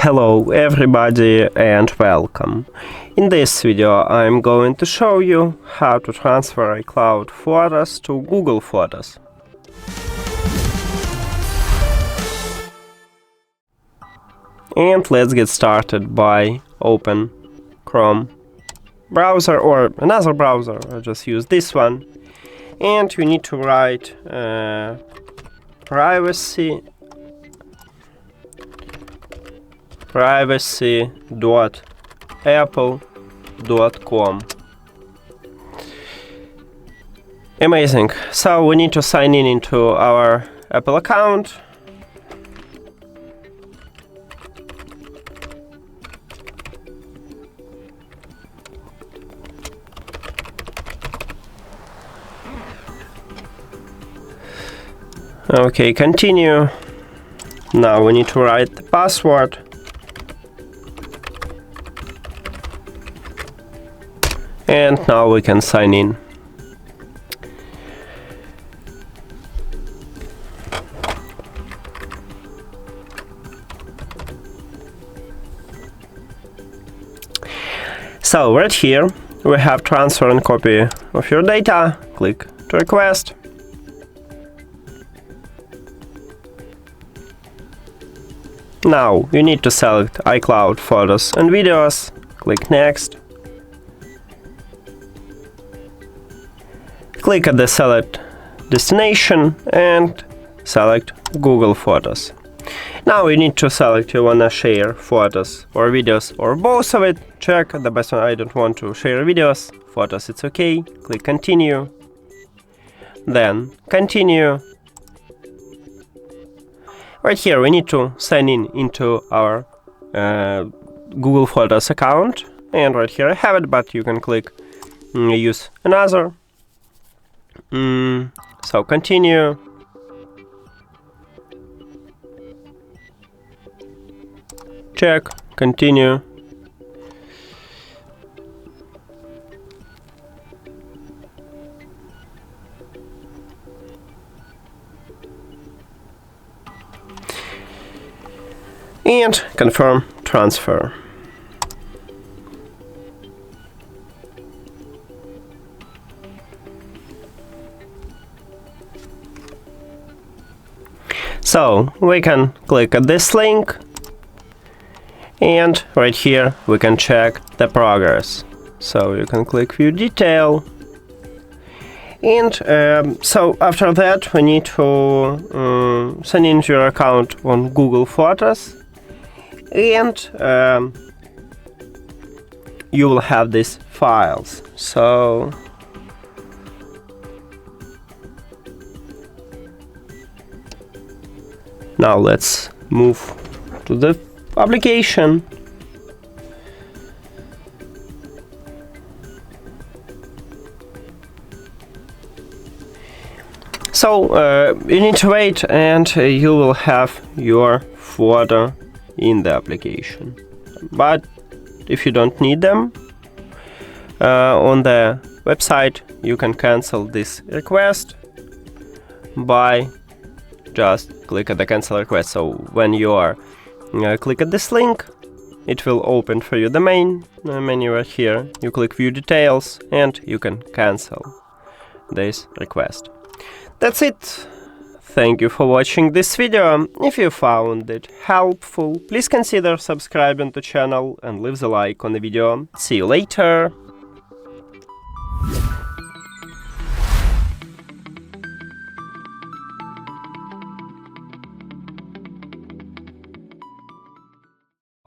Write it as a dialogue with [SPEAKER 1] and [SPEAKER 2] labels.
[SPEAKER 1] Hello everybody and welcome. In this video I'm going to show you how to transfer iCloud photos to Google Photos. And let's get started by open Chrome browser or another browser. I just use this one. And you need to write privacy.apple.com. Amazing. So we need to sign in into our Apple account. Okay, continue. Now we need to write the password. And now we can sign in. So right here we have transfer and copy of your data. Click to request. Now you need to select iCloud photos and videos. Click next. Click at the select destination and select Google Photos. Now you need to select you wanna share photos or videos or both of it. Check the best one. I don't want to share videos. Photos, it's okay. Click continue. Then continue. Right here we need to sign in into our Google Photos account. And right here I have it, but you can click use another. So continue. Check, continue. And confirm transfer. So we can click at this link, and right here we can check the progress. So you can click view detail, and so after that we need to sign into your account on Google Photos, and you will have these files. So now let's move to the application. So you need to wait and you will have your photo in the application. But if you don't need them, on the website you can cancel this request by just click at the cancel request. So when you are click at this link, it will open for you the main menu right here. You click view details and you can cancel this request. That's it. Thank you for watching this video. If you found it helpful, please consider subscribing to the channel and leave a like on the video. See you later.